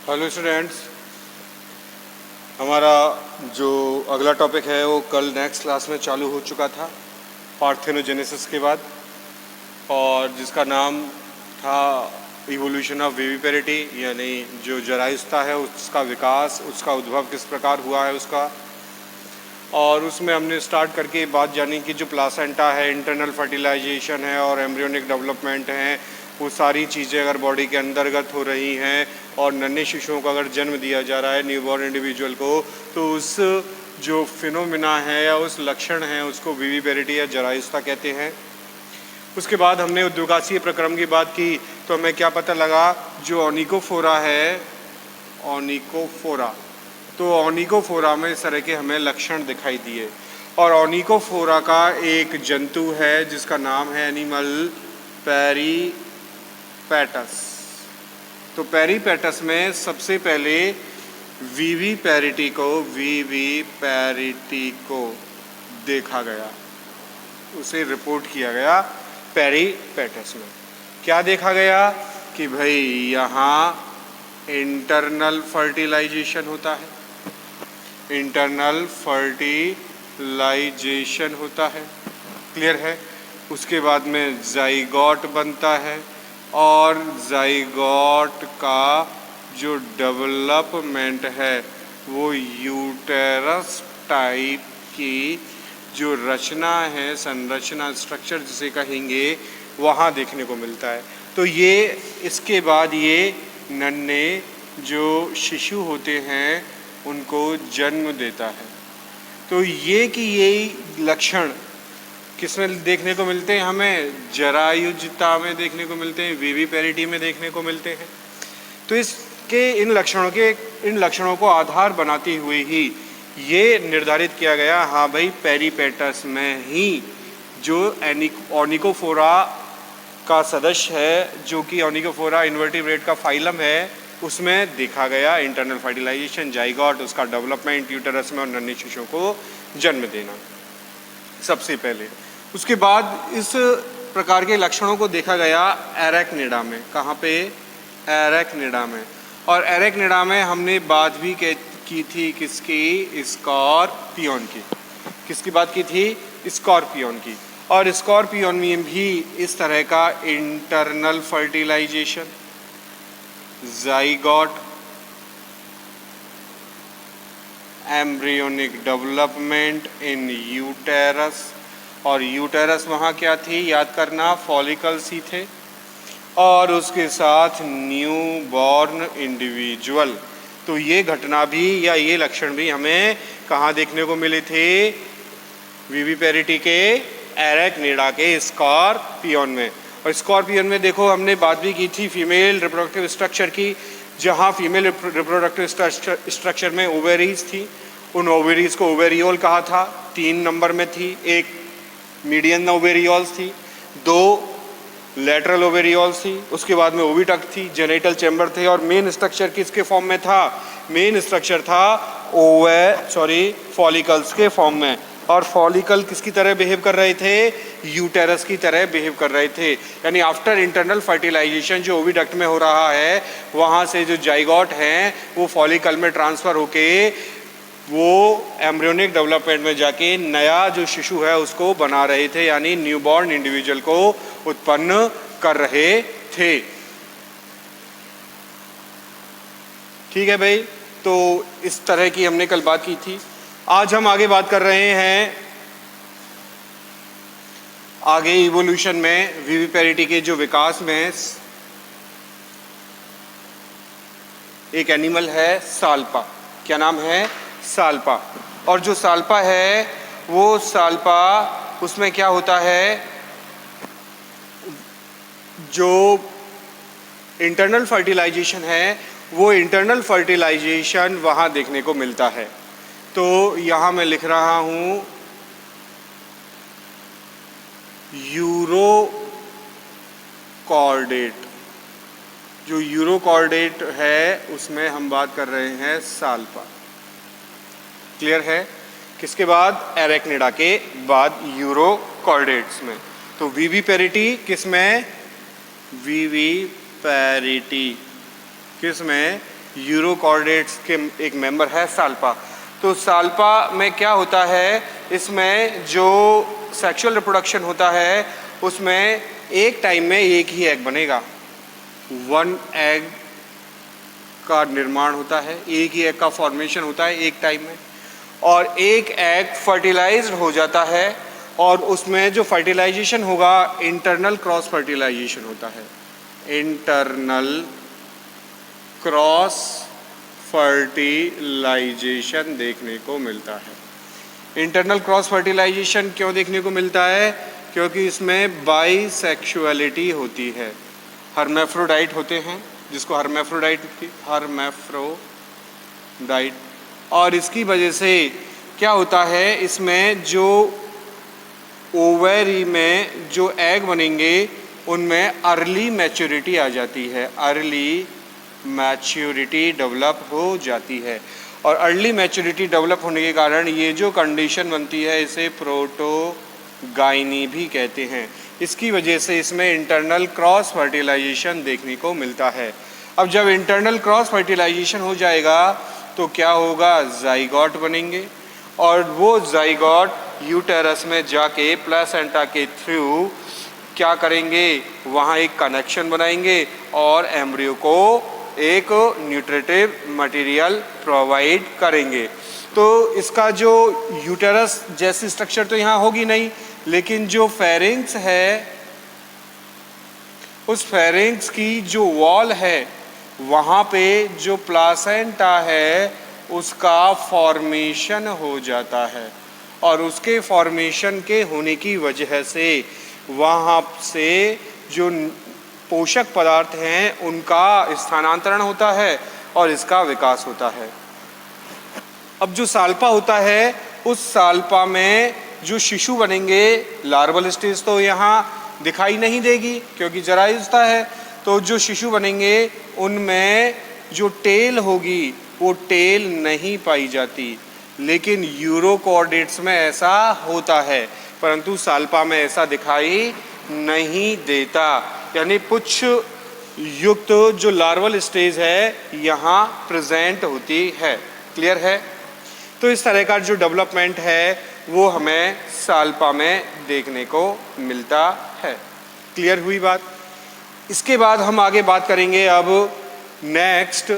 Hello students, हमारा जो अगला टॉपिक है वो कल नेक्स्ट क्लास में चालू हो चुका था पार्थेनोजेनेसिस के बाद, और जिसका नाम था इवोल्यूशन ऑफ विविपेरिटी, यानी जो जरायुस्ता है उसका विकास, उसका उद्भव किस प्रकार हुआ है उसका। और उसमें हमने स्टार्ट करके बात जानी कि जो प्लासेंटा है, इंटरनल फर्टिलाइजेशन है और एम्ब्रियोनिक डेवलपमेंट है, वो सारी चीज़ें अगर बॉडी के अंतर्गत हो रही हैं और नन्हे शिशुओं को अगर जन्म दिया जा रहा है न्यूबॉर्न इंडिविजुअल को, तो उस जो फिनोमिना है या उस लक्षण है उसको विविपेरिटी या जरायुस्ता कहते हैं। उसके बाद हमने उद्योगासीय प्रक्रम की बात की, तो हमें क्या पता लगा, जो ओनिकोफोरा है, ओनिकोफोरा, तो ओनिकोफोरा में इस तरह के हमें लक्षण दिखाई दिए। और ओनिकोफोरा का एक जंतु है जिसका नाम है एनिमल पेरीपेटस। तो पेरीपेटस में सबसे पहले विविपेरिटी को देखा गया, उसे रिपोर्ट किया गया। पेरीपेटस में क्या देखा गया कि भाई यहाँ इंटरनल फर्टिलाइजेशन होता है, इंटरनल फर्टिलाइजेशन होता है, क्लियर है। उसके बाद में जाइगोट बनता है और जाइगोट का जो डेवलपमेंट है वो यूटेरस टाइप की जो रचना है, संरचना, स्ट्रक्चर जिसे कहेंगे, वहाँ देखने को मिलता है। तो ये इसके बाद ये नन्हे जो शिशु होते हैं उनको जन्म देता है। तो ये कि ये लक्षण किसमें देखने को मिलते हैं, हमें जरायुजता में देखने को मिलते हैं, विविपेरिटी में देखने को मिलते हैं। तो इसके इन लक्षणों को आधार बनाते हुए ही ये निर्धारित किया गया, हाँ भाई पेरीपेटस में ही जो ओनिकोफोरा का सदस्य है, जो कि ओनिकोफोरा इन्वर्टिब्रेट का फाइलम है, उसमें देखा गया इंटरनल फर्टिलाइजेशन, जाइगोट, उसका डेवलपमेंट, यूटेरस में और नन्हे शिशुओं को जन्म देना सबसे पहले। उसके बाद इस प्रकार के लक्षणों को देखा गया एरेक्निडा में। कहाँ पे? एरेक्निडा में। और एरेक्निडा में हमने बात भी की थी किसकी? स्कॉर्पियन की। किसकी बात की थी? स्कॉर्पियन की। और स्कॉर्पियन में भी इस तरह का internal fertilization, zygote, embryonic development in uterus. और यूटेरस वहाँ क्या थी? याद करना, फॉलिकल्स ही थे। और उसके साथ न्यू बॉर्न इंडिविजुअल। तो ये घटना भी या ये लक्षण भी हमें कहाँ देखने को मिले थे? विविपेरिटी के एरेक्निडा के स्कॉर्पियन में। और स्कॉर्पियन में देखो हमने बात भी की थी फीमेल रिप्रोडक्टिव स्ट्रक्चर की, जहाँ फीमेल रिप्रोडक्टिव स्ट्रक्चर में ओवेरीज थी। उन ओवेरीज को ओवेरियोल कहा था, 3 नंबर में थी। एक मीडियन ओवेरियोल्स थी, 2 लेटरल ओवेरियोल्स थी, उसके बाद में ओविडक्ट थी, जेनिटल चैम्बर थे। और मेन स्ट्रक्चर किसके फॉर्म में था? मेन स्ट्रक्चर था फॉलिकल्स के फॉर्म में। और फॉलिकल किसकी तरह बिहेव कर रहे थे? यूटेरस की तरह बिहेव कर रहे थे। यानी आफ्टर इंटरनल फर्टिलाइजेशन जो ओविडक्ट में हो रहा है, वहाँ से जो जाइगोट हैं वो फॉलिकल में ट्रांसफ़र होके वो एम्ब्रियोनिक डेवलपमेंट में जाके नया जो शिशु है उसको बना रहे थे, यानी न्यूबॉर्न इंडिविजुअल को उत्पन्न कर रहे थे। ठीक है भाई, तो इस तरह की हमने कल बात की थी। आज हम आगे बात कर रहे हैं आगे इवोल्यूशन में विविपेरिटी के जो विकास में एक एनिमल है साल्पा। क्या नाम है? साल्पा। और जो साल्पा है वो साल्पा, उसमें क्या होता है, जो इंटरनल फर्टिलाइजेशन है वो इंटरनल फर्टिलाइजेशन वहाँ देखने को मिलता है। तो यहाँ मैं लिख रहा हूँ यूरोकॉर्डेट। जो यूरोकॉर्डेट है उसमें हम बात कर रहे हैं साल्पा। क्लियर है? किसके बाद? एरेक्निडा के बाद यूरोकॉर्डेट्स में। तो विविपेरिटी किस में? विविपेरिटी किस में? यूरोकॉर्डेट्स के एक मेंबर है साल्पा। तो साल्पा में क्या होता है, इसमें जो सेक्सुअल रिप्रोडक्शन होता है उसमें एक टाइम में एक ही एग बनेगा, 1 एग का निर्माण होता है, एक ही एग का फॉर्मेशन होता है एक टाइम में, और एक एग फर्टिलाइज्ड हो जाता है और उसमें जो फर्टिलाइजेशन होगा इंटरनल क्रॉस फर्टिलाइजेशन होता है। इंटरनल क्रॉस फर्टिलाइजेशन देखने को मिलता है। इंटरनल क्रॉस फर्टिलाइजेशन क्यों देखने को मिलता है? क्योंकि इसमें बाइसेक्सुअलिटी होती है, हर्मेफ्रोडाइट होते हैं, जिसको हर्मेफ्रोडाइट, और इसकी वजह से क्या होता है, इसमें जो ओवेरी में जो एग बनेंगे उनमें अर्ली मैच्योरिटी आ जाती है, अर्ली मैच्योरिटी डेवलप हो जाती है। और अर्ली मैच्योरिटी डेवलप होने के कारण ये जो कंडीशन बनती है इसे प्रोटोगाइनी भी कहते हैं। इसकी वजह से इसमें इंटरनल क्रॉस फर्टिलाइजेशन देखने को मिलता है। अब जब इंटरनल क्रॉस फर्टिलाइजेशन हो जाएगा तो क्या होगा, जाइगोट बनेंगे, और वो जाइगोट यूटेरस में जाके प्लेसेंटा के थ्रू क्या करेंगे, वहाँ एक कनेक्शन बनाएंगे और एम्ब्रियो को एक न्यूट्रिटिव मटेरियल प्रोवाइड करेंगे। तो इसका जो यूटेरस जैसी स्ट्रक्चर तो यहाँ होगी नहीं, लेकिन जो फेरिंक्स है उस फेरिंक्स की जो वॉल है वहाँ पे जो प्लासेंटा है उसका फॉर्मेशन हो जाता है, और उसके फॉर्मेशन के होने की वजह से वहाँ से जो पोषक पदार्थ हैं उनका स्थानांतरण होता है और इसका विकास होता है। अब जो साल्पा होता है उस साल्पा में जो शिशु बनेंगे, लार्वल स्टेज तो यहाँ दिखाई नहीं देगी क्योंकि जरायुस्था है, तो जो शिशु बनेंगे उनमें जो टेल होगी वो टेल नहीं पाई जाती, लेकिन यूरोकॉर्डेट्स में ऐसा होता है, परंतु साल्पा में ऐसा दिखाई नहीं देता। यानी पुच्छ युक्त जो लार्वल स्टेज है यहाँ प्रेजेंट होती है। क्लियर है? तो इस तरह का जो डेवलपमेंट है वो हमें साल्पा में देखने को मिलता है। क्लियर हुई बात? इसके बाद हम आगे बात करेंगे अब नेक्स्ट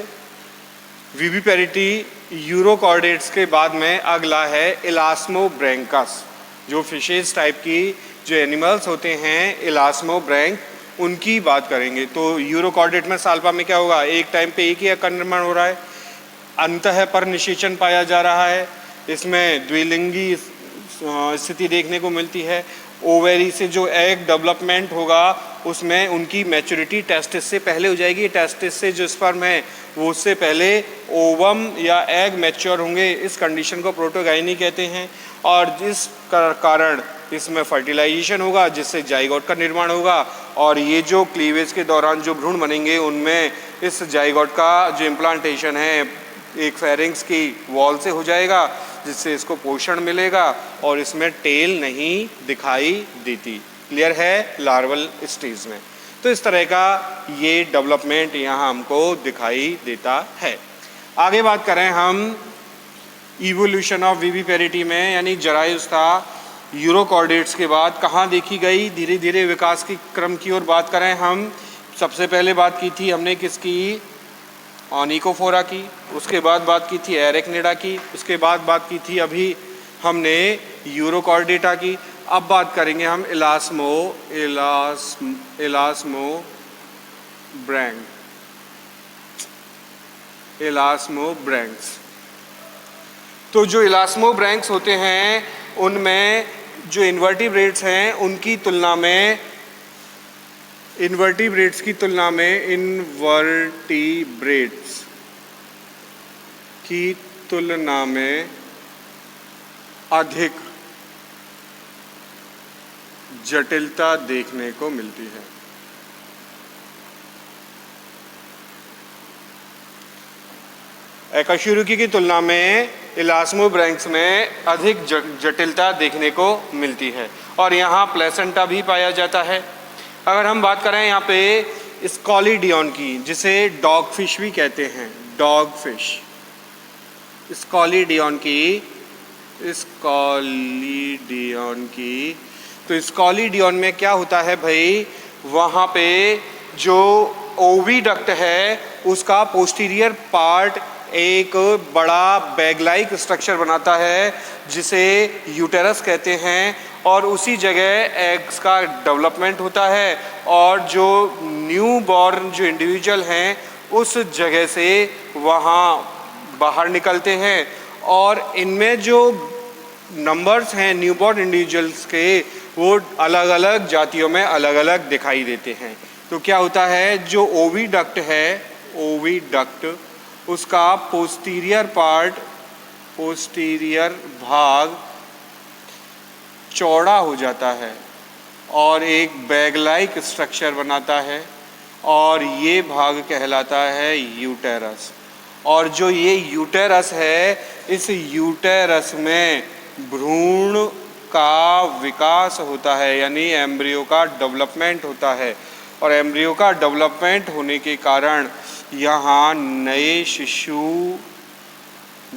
विविपेरिटी यूरोकॉर्डेट्स के बाद में अगला है इलास्मोब्रैंकस। जो फिशेस टाइप की जो एनिमल्स होते हैं इलास्मोब्रैंक, उनकी बात करेंगे। तो यूरोकॉर्डेट में साल्पा में क्या होगा, एक टाइम पे एक ही एग का निर्माण हो रहा है, अंतः पर निषेचन पाया जा रहा है, इसमें द्विलिंगी स्थिति देखने को मिलती है। ओवेरी से जो एग डेवलपमेंट होगा उसमें उनकी मैच्योरिटी टेस्टिस से पहले हो जाएगी। टेस्टिस से जो स्पर्म है वो उससे पहले ओवम या एग मैच्योर होंगे। इस कंडीशन को प्रोटोगाइनी कहते हैं, और जिस कारण इसमें फर्टिलाइजेशन होगा जिससे जाइगोट का निर्माण होगा, और ये जो क्लीवेज के दौरान जो भ्रूण बनेंगे उनमें इस जाइगोट का जो इम्प्लांटेशन है एक फेरिंक्स की वॉल से हो जाएगा, जिससे इसको पोषण मिलेगा और इसमें टेल नहीं दिखाई देती। क्लियर है? लार्वल स्टेज में तो इस तरह का ये डेवलपमेंट यहाँ हमको दिखाई देता है। आगे बात करें हम इवोल्यूशन ऑफ विविपेरिटी में, यानी जरायुस्था यूरोकॉर्डेट्स के बाद कहाँ देखी गई, धीरे धीरे विकास की क्रम की ओर बात करें हम। सबसे पहले बात की थी हमने किसकी, ऑनिकोफोरा की, उसके बाद बात की थी एरेक्निडा की, उसके बाद बात की थी अभी हमने यूरोकॉर्डेटा की। अब बात करेंगे हम इलास्मोब्रैंक्स। तो जो इलास्मोब्रैंक्स होते हैं उनमें जो इन्वर्टिब्रेट्स हैं उनकी तुलना में इन्वर्टिब्रेट्स की तुलना में अधिक जटिलता देखने को मिलती है। एकशुरुकी की तुलना में इलास्मोब्रैंक्स में अधिक जटिलता देखने को मिलती है, और यहाँ प्लेसेंटा भी पाया जाता है। अगर हम बात करें यहाँ पे स्कॉलिडियन की, जिसे डॉगफिश भी कहते हैं, डॉग फिश, स्कॉलिडियन की। तो स्कॉलिडियन में क्या होता है भाई, वहाँ पे जो ओविडक्ट है उसका पोस्टीरियर पार्ट एक बड़ा बैग लाइक स्ट्रक्चर बनाता है जिसे यूटेरस कहते हैं, और उसी जगह एग्स का डेवलपमेंट होता है, और जो न्यू बॉर्न जो इंडिविजुअल हैं उस जगह से वहाँ बाहर निकलते हैं, और इनमें जो नंबर्स हैं न्यूबॉर्न इंडिविजुअल्स के वो अलग अलग जातियों में अलग अलग दिखाई देते हैं। तो क्या होता है, जो ओविडक्ट है, ओविडक्ट उसका पोस्टीरियर भाग चौड़ा हो जाता है और एक बैग लाइक स्ट्रक्चर बनाता है, और ये भाग कहलाता है यूटेरस। और जो ये यूटेरस है, इस यूटेरस में भ्रूण का विकास होता है, यानी एम्ब्रियो का डेवलपमेंट होता है, और एम्ब्रियो का डेवलपमेंट होने के कारण यहाँ नए शिशु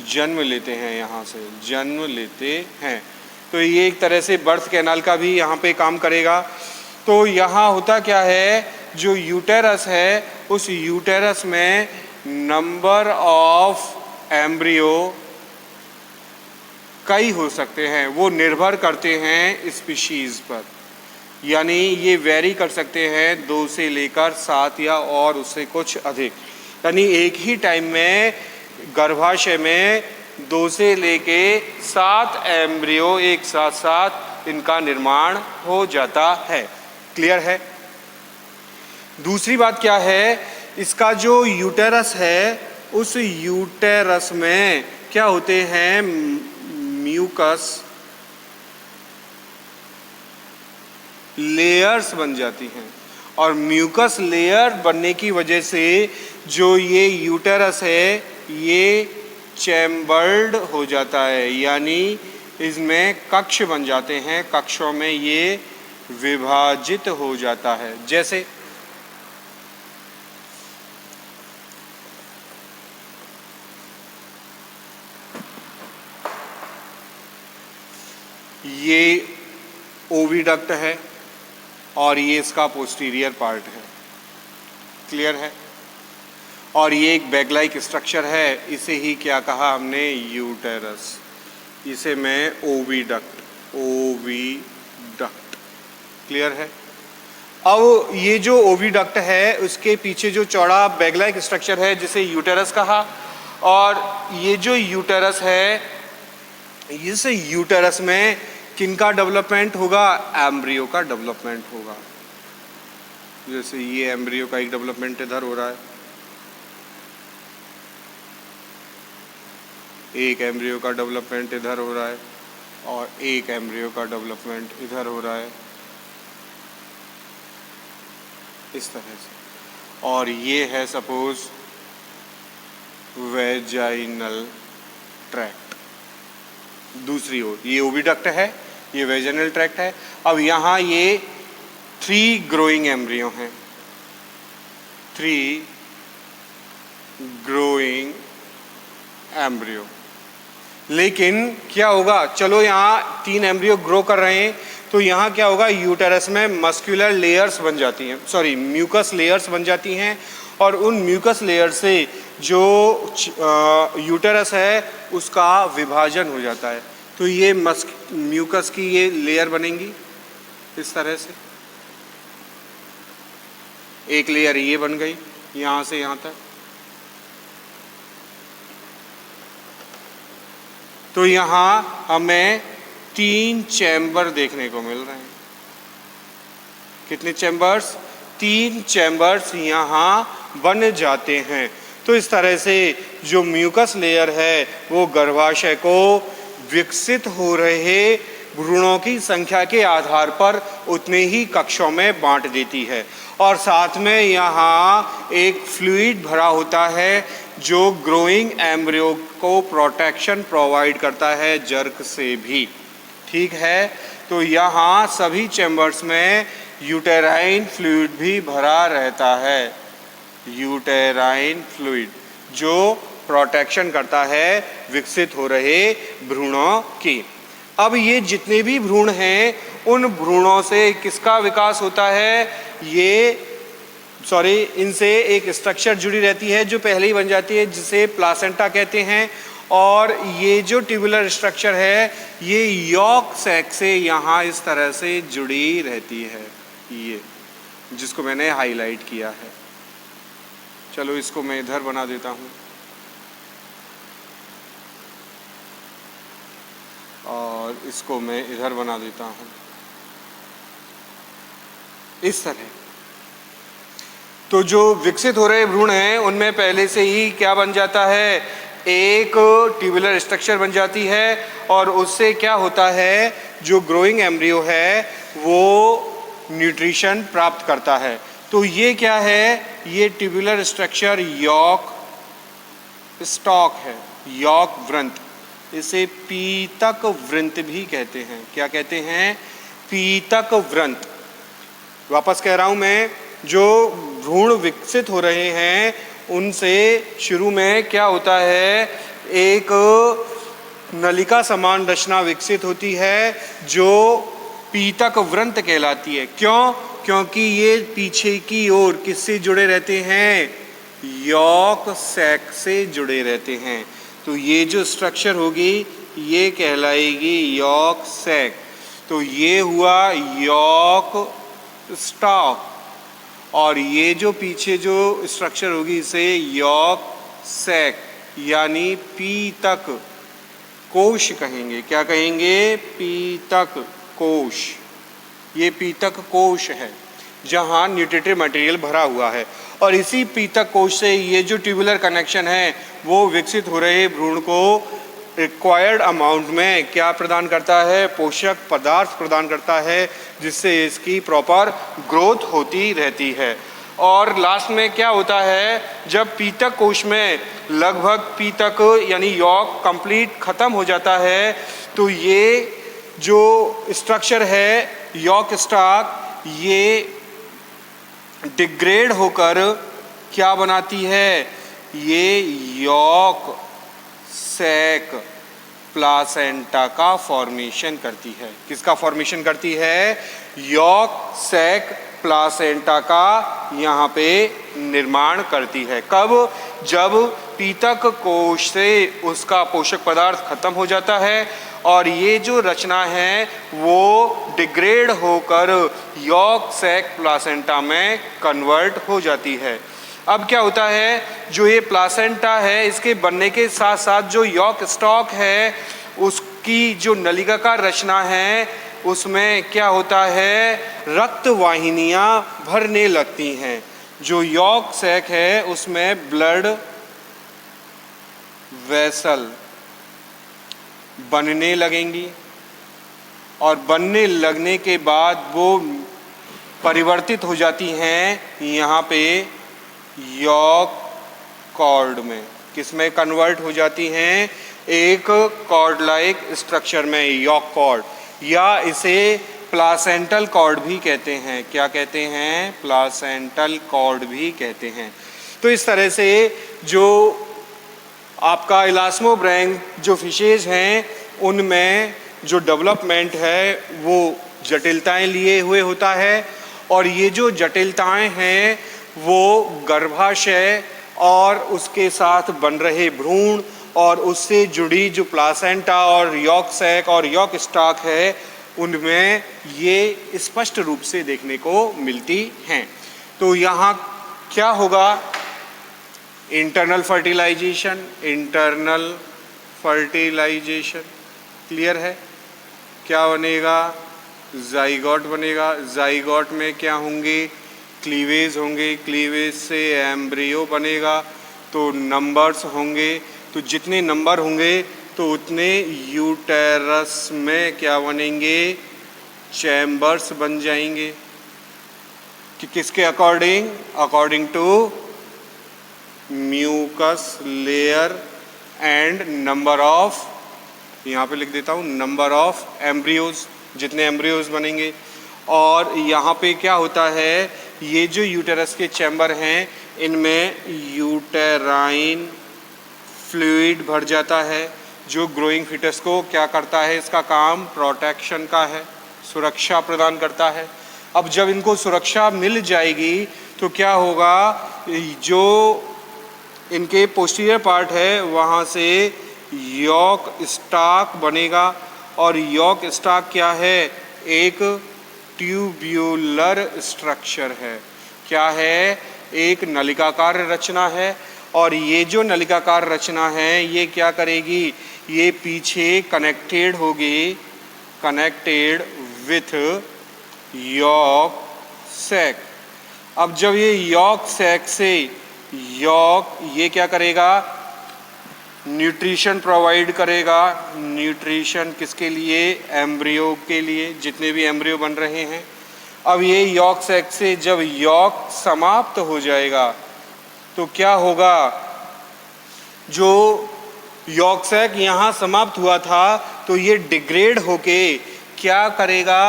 जन्म लेते हैं, यहाँ से जन्म लेते हैं। तो ये एक तरह से बर्थ कैनाल का भी यहाँ पे काम करेगा। तो यहाँ होता क्या है, जो यूटेरस है उस यूटेरस में नंबर ऑफ एम्ब्रियो कई हो सकते हैं, वो निर्भर करते हैं स्पीशीज़ पर, यानी ये वेरी कर सकते हैं 2 से लेकर 7 या और उससे कुछ अधिक, यानी एक ही टाइम में गर्भाशय में 2 से लेके 7 एम्ब्रियो एक साथ साथ इनका निर्माण हो जाता है। क्लियर है? दूसरी बात क्या है, इसका जो यूटेरस है उस यूटेरस में क्या होते हैं, म्यूकस लेयर्स बन जाती हैं, और म्यूकस लेयर बनने की वजह से जो ये यूटेरस है ये चैम्बर्ड हो जाता है, यानी इसमें कक्ष बन जाते हैं, कक्षों में ये विभाजित हो जाता है। जैसे ये ओविडक्ट है और ये इसका पोस्टीरियर पार्ट है। क्लियर है? और ये एक बैग लाइक स्ट्रक्चर है, इसे ही क्या कहा हमने, यूटेरस। इसे मैं ओविडक्ट। क्लियर है? अब ये जो ओविडक्ट है उसके पीछे जो चौड़ा बैग लाइक स्ट्रक्चर है जिसे यूटेरस कहा, और ये जो यूटेरस है इस यूटेरस में किनका डेवलपमेंट होगा, एम्ब्रियो का डेवलपमेंट होगा। जैसे ये एम्ब्रियो का एक डेवलपमेंट इधर हो रहा है, एक एम्ब्रियो का डेवलपमेंट इधर हो रहा है, और एक एम्ब्रियो का डेवलपमेंट इधर हो रहा है, इस तरह से। और ये है सपोज वेजाइनल ट्रैक्ट। दूसरी ओर ये ओविडक्ट है, ये वेजाइनल ट्रैक्ट है। अब यहाँ ये 3 ग्रोइंग एम्ब्रियो हैं, 3 ग्रोइंग एम्ब्रियो। लेकिन क्या होगा, चलो यहाँ 3 एम्ब्रियो ग्रो कर रहे हैं, तो यहाँ क्या होगा, यूटेरस में मस्कुलर लेयर्स बन जाती हैं, सॉरी म्यूकस लेयर्स बन जाती हैं, और उन म्यूकस लेयर से जो यूटेरस है उसका विभाजन हो जाता है। तो ये म्यूकस की ये लेयर बनेंगी इस तरह से, एक लेयर ये बन गई यहाँ से यहाँ तक। तो यहाँ हमें 3 चैम्बर देखने को मिल रहे हैं। कितने चैम्बर्स? 3 चैम्बर्स यहाँ बन जाते हैं। तो इस तरह से जो म्यूकस लेयर है वो गर्भाशय को विकसित हो रहे भ्रूणों की संख्या के आधार पर उतने ही कक्षों में बांट देती है, और साथ में यहाँ एक फ्लूइड भरा होता है जो ग्रोइंग एम्ब्रियो को प्रोटेक्शन प्रोवाइड करता है जर्क से भी। ठीक है? तो यहाँ सभी चैम्बर्स में यूटेराइन फ्लूइड भी भरा रहता है, यूटेराइन फ्लूइड, जो प्रोटेक्शन करता है विकसित हो रहे भ्रूणों की। अब ये जितने भी भ्रूण हैं उन भ्रूणों से किसका विकास होता है, इनसे एक स्ट्रक्चर जुड़ी रहती है जो पहले ही बन जाती है, जिसे प्लासेंटा कहते हैं। और ये जो ट्यूबुलर स्ट्रक्चर है ये यॉक सैक से यहाँ इस तरह से जुड़ी रहती है, ये जिसको मैंने हाईलाइट किया है। चलो इसको मैं इधर बना देता हूँ और इसको मैं इधर बना देता हूँ इस तरह। तो जो विकसित हो रहे भ्रूण हैं उनमें पहले से ही क्या बन जाता है, एक ट्यूबुलर स्ट्रक्चर बन जाती है और उससे क्या होता है, जो ग्रोइंग एम्ब्रियो है वो न्यूट्रिशन प्राप्त करता है। तो ये क्या है, ये ट्यूबुलर स्ट्रक्चर यॉक स्टॉक है, यॉक वृंत। इसे पीतक वृंत भी कहते हैं। क्या कहते हैं, पीतक वृंत। वापस कह रहा हूँ मैं, जो भ्रूण विकसित हो रहे हैं उनसे शुरू में क्या होता है, एक नलिका समान रचना विकसित होती है जो पीतक वृंत कहलाती है। क्यों, क्योंकि ये पीछे की ओर किससे जुड़े रहते हैं, यॉक सैक से जुड़े रहते हैं। तो ये जो स्ट्रक्चर होगी ये कहलाएगी यॉक सैक। तो ये हुआ यॉक स्टॉक और ये जो पीछे जो स्ट्रक्चर होगी इसे यॉक सैक यानी पीतक कोश कहेंगे। क्या कहेंगे, पीतक कोश। ये पीतक कोश है जहाँ न्यूट्रिटिव मटेरियल भरा हुआ है और इसी पीतक कोश से ये जो ट्यूबुलर कनेक्शन है वो विकसित हो रहे भ्रूण को रिक्वायर्ड अमाउंट में क्या प्रदान करता है, पोषक पदार्थ प्रदान करता है, जिससे इसकी प्रॉपर ग्रोथ होती रहती है। और लास्ट में क्या होता है, जब पीतक कोश में लगभग पीतक यानी यॉक कंप्लीट ख़त्म हो जाता है तो ये जो स्ट्रक्चर है यॉक स्टॉक ये डिग्रेड होकर क्या बनाती है, ये यॉक सैक प्लासेंटा का फॉर्मेशन करती है। किसका फॉर्मेशन करती है, यॉक सैक प्लासेंटा का यहाँ पे निर्माण करती है। कब, जब पीतक कोश से उसका पोषक पदार्थ खत्म हो जाता है और ये जो रचना है वो डिग्रेड होकर यॉक सैक प्लासेंटा में कन्वर्ट हो जाती है। अब क्या होता है, जो ये प्लासेंटा है इसके बनने के साथ साथ जो यॉक स्टॉक है उसकी जो नलिकाकार रचना है उसमें क्या होता है, रक्त वाहिनियाँ भरने लगती हैं। जो यॉक सैक है उसमें ब्लड वेसल बनने लगेंगी और बनने लगने के बाद वो परिवर्तित हो जाती हैं यहाँ पे यॉक कॉर्ड में। किस में कन्वर्ट हो जाती हैं, एक कॉर्ड लाइक स्ट्रक्चर में, यॉक कॉर्ड, या इसे प्लासेंटल कॉर्ड भी कहते हैं। क्या कहते हैं, प्लासेंटल कॉर्ड भी कहते हैं। तो इस तरह से जो आपका इलास्मोब्रैंक जो फिशेज हैं उनमें जो डेवलपमेंट है वो जटिलताएं लिए हुए होता है और ये जो जटिलताएं हैं वो गर्भाशय और उसके साथ बन रहे भ्रूण और उससे जुड़ी जो प्लासेंटा और यॉक सैक और यॉक स्टॉक है उनमें ये स्पष्ट रूप से देखने को मिलती हैं। तो यहाँ क्या होगा, internal fertilization, internal fertilization clear है। क्या बनेगा, जाइगोट बनेगा। जाइगोट में क्या होंगे, क्लीवेज होंगे। क्लीवेज से एम्ब्रियो बनेगा तो नंबर्स होंगे। तो जितने नंबर होंगे तो उतने यूटेरस में क्या बनेंगे, चैम्बर्स बन जाएंगे। कि किसके according, according to mucus layer and number of, यहाँ पे लिख देता हूँ, नंबर ऑफ एम्ब्रियोज, जितने एम्ब्रियोज बनेंगे। और यहाँ पे क्या होता है, ये जो यूटेरस के चैम्बर हैं इनमें यूटेराइन फ्लूइड भर जाता है जो ग्रोइंग फीटस को क्या करता है, इसका काम प्रोटेक्शन का है, सुरक्षा प्रदान करता है। अब जब इनको सुरक्षा मिल जाएगी तो क्या होगा, जो इनके पोस्टीरियर पार्ट है वहाँ से यॉक स्टाक बनेगा। और यॉक स्टाक क्या है, एक ट्यूब्यूलर स्ट्रक्चर है। क्या है, एक नलिकाकार रचना है। और ये जो नलिकाकार रचना है ये क्या करेगी, ये पीछे कनेक्टेड होगी, कनेक्टेड विथ यॉक सैक। अब जब ये यॉक सैक से यॉक ये क्या करेगा, न्यूट्रिशन प्रोवाइड करेगा। न्यूट्रिशन किसके लिए, एम्ब्रियो के लिए, जितने भी एम्ब्रियो बन रहे हैं। अब ये यॉक सैक से जब यॉक समाप्त हो जाएगा तो क्या होगा, जो यॉक सैक यहाँ समाप्त हुआ था तो ये डिग्रेड होके क्या करेगा,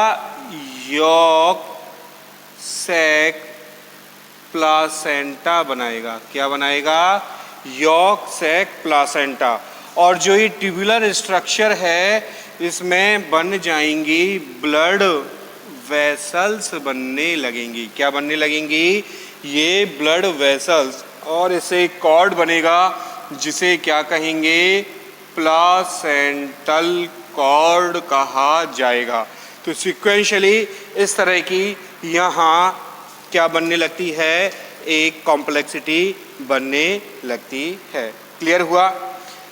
यॉक सैक प्लासेंटा बनाएगा। क्या बनाएगा, यॉक सैक प्लासेंटा। और जो ये ट्यूबुलर स्ट्रक्चर है इसमें बन जाएंगी ब्लड वेसल्स बनने लगेंगी। क्या बनने लगेंगी, ये ब्लड वेसल्स। और इससे एक कॉर्ड बनेगा जिसे क्या कहेंगे, प्लासेंटल कॉर्ड कहा जाएगा। तो सिक्वेंशली इस तरह की यहाँ क्या बनने लगती है, एक कॉम्प्लेक्सिटी बनने लगती है। क्लियर हुआ।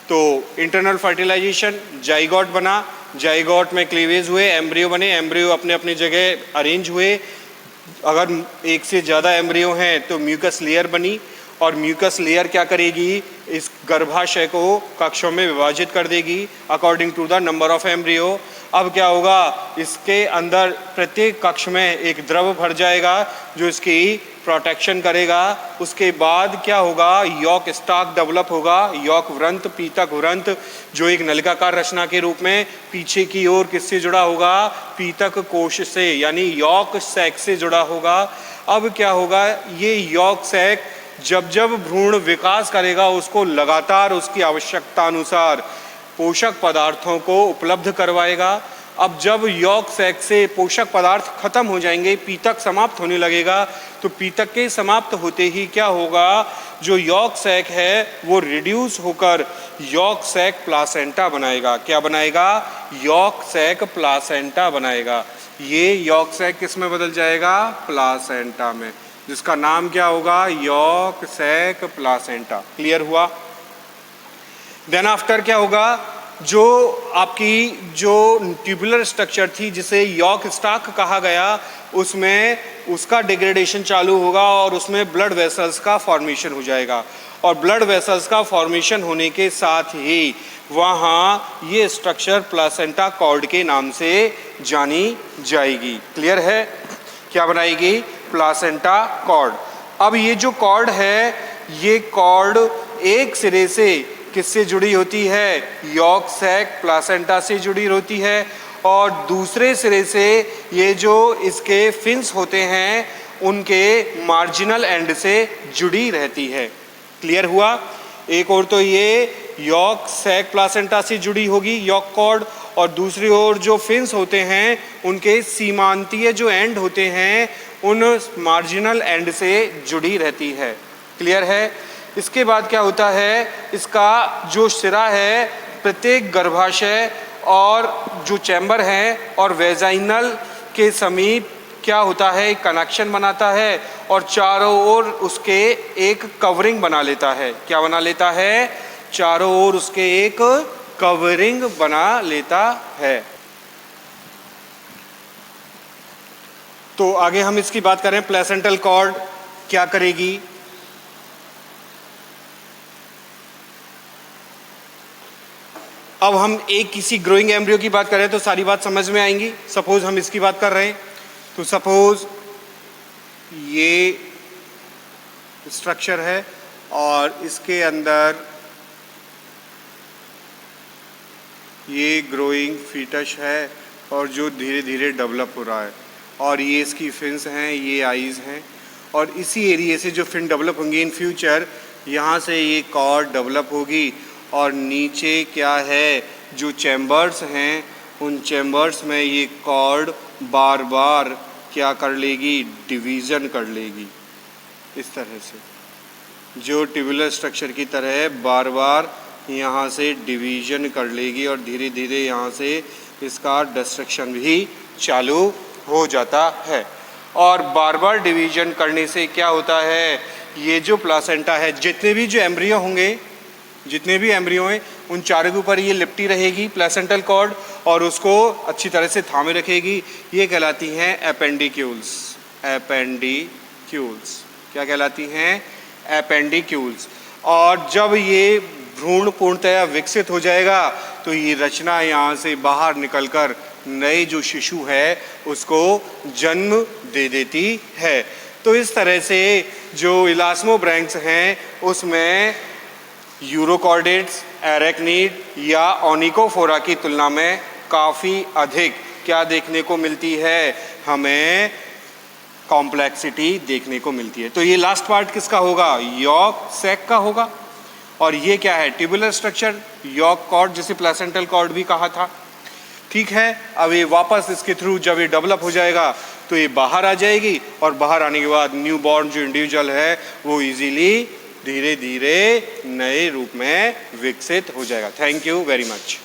तो इंटरनल फर्टिलाइजेशन, जाइगोट बना, जाइगोट में क्लीवेज हुए, एम्ब्रियो बने, एम्ब्रियो अपने अपनी जगह अरेंज हुए। अगर एक से ज़्यादा एम्ब्रियो हैं तो म्यूकस लेयर बनी। और म्यूकस लेयर क्या करेगी, इस गर्भाशय को कक्षों में विभाजित कर देगी according to the number of embryo. अब क्या होगा, इसके अंदर प्रत्येक कक्ष में एक द्रव भर जाएगा जो इसकी प्रोटेक्शन करेगा। उसके बाद क्या होगा, यॉक स्टाक डेवलप होगा, यॉक व्रंत, पीतक व्रंत, जो एक नलिकाकार रचना के रूप में पीछे की ओर किससे जुड़ा होगा, पीतक कोश से, यानी यॉक सैक से जुड़ा होगा। अब क्या होगा, ये यॉक सैक जब जब भ्रूण विकास करेगा उसको लगातार उसकी आवश्यकता अनुसार पोषक पदार्थों को उपलब्ध करवाएगा। अब जब यॉक सैक से पोषक पदार्थ खत्म हो जाएंगे, पीतक समाप्त होने लगेगा, तो पीतक के समाप्त होते ही क्या होगा, जो यॉक सैक है वो रिड्यूस होकर यॉक सैक प्लासेंटा बनाएगा। क्या बनाएगा, यॉक सैक प्लासेंटा बनाएगा। ये यॉक सैक किस में बदल जाएगा, प्लासेंटा में, जिसका नाम क्या होगा, यॉक सैक प्लासेंटा। क्लियर हुआ। देन आफ्टर क्या होगा, जो आपकी जो ट्यूबुलर स्ट्रक्चर थी जिसे यॉक स्टाक कहा गया, उसमें उसका डिग्रेडेशन चालू होगा और उसमें ब्लड वेसल्स का फॉर्मेशन हो जाएगा। और ब्लड वेसल्स का फॉर्मेशन होने के साथ ही वहाँ ये स्ट्रक्चर प्लासेंटा कॉर्ड के नाम से जानी जाएगी। क्लियर है। क्या बनाएगी, प्लासेंटा कॉर्ड। अब ये जो कॉर्ड है, ये कॉर्ड एक सिरे से किससे जुड़ी होती है, यॉक सैक प्लासेंटा से जुड़ी होती है, और दूसरे सिरे से ये जो इसके फिन्स होते हैं उनके मार्जिनल एंड से जुड़ी रहती है। क्लियर हुआ। एक और तो ये यॉक सैक प्लासेंटा से जुड़ी होगी यॉक कॉर्ड, और दूसरी ओर जो फिन्स होते हैं उनके सीमांतीय जो एंड होते हैं उन मार्जिनल एंड से जुड़ी रहती है। क्लियर है। इसके बाद क्या होता है, इसका जो सिरा है प्रत्येक गर्भाशय और जो चैम्बर है और वेजाइनल के समीप क्या होता है, एक कनेक्शन बनाता है और चारों ओर उसके एक कवरिंग बना लेता है। क्या बना लेता है, चारों ओर उसके एक कवरिंग बना लेता है। तो आगे हम इसकी बात करें, प्लेसेंटल कॉर्ड क्या करेगी। अब हम एक किसी ग्रोइंग एम्ब्रियो की बात करें तो सारी बात समझ में आएंगी। सपोज हम इसकी बात कर रहे हैं, तो सपोज ये स्ट्रक्चर है और इसके अंदर ये ग्रोइंग फीटस है और जो धीरे धीरे डेवलप हो रहा है, और ये इसकी फिन्स हैं, ये आईज हैं, और इसी एरिया से जो फिन डेवलप होंगी इन फ्यूचर, यहाँ से ये कॉर्ड डेवलप होगी और नीचे क्या है, जो चैम्बर्स हैं उन चैम्बर्स में ये कॉर्ड बार बार क्या कर लेगी, डिवीज़न कर लेगी। इस तरह से जो ट्यूबुलर स्ट्रक्चर की तरह है बार बार यहाँ से डिवीज़न कर लेगी और धीरे धीरे यहाँ से इसका डिस्ट्रक्शन भी चालू हो जाता है। और बार बार डिवीज़न करने से क्या होता है, ये जो प्लासेंटा है, जितने भी जो एम्ब्रियो होंगे, जितने भी एम्ब्रियो हैं उन चारों के ऊपर ये लिपटी रहेगी प्लेसेंटल कॉर्ड और उसको अच्छी तरह से थामे रखेगी। ये कहलाती हैं एपेंडिक्यूल्स। एपेंडिक्यूल्स क्या कहलाती हैं, एपेंडिक्यूल्स। और जब ये भ्रूण पूर्णतया विकसित हो जाएगा तो ये रचना यहाँ से बाहर निकलकर नए जो शिशु है उसको जन्म दे देती है। तो इस तरह से जो इलास्मोब्रैंक्स हैं उसमें यूरोकॉर्डेट्स, एरेक्निड या ओनिकोफोरा की तुलना में काफ़ी अधिक क्या देखने को मिलती है, हमें कॉम्प्लेक्सिटी देखने को मिलती है। तो ये लास्ट पार्ट किसका होगा, यॉर्क सैक का होगा। और ये क्या है, ट्यूबुलर स्ट्रक्चर, यॉर्क कॉर्ड जिसे प्लेसेंटल कॉर्ड भी कहा था। ठीक है, अब ये वापस इसके थ्रू जब ये डेवलप हो जाएगा तो ये बाहर आ जाएगी और बाहर आने के बाद न्यू बॉर्न जो इंडिविजुअल है वो इजीली धीरे धीरे नए रूप में विकसित हो जाएगा। Thank you very much.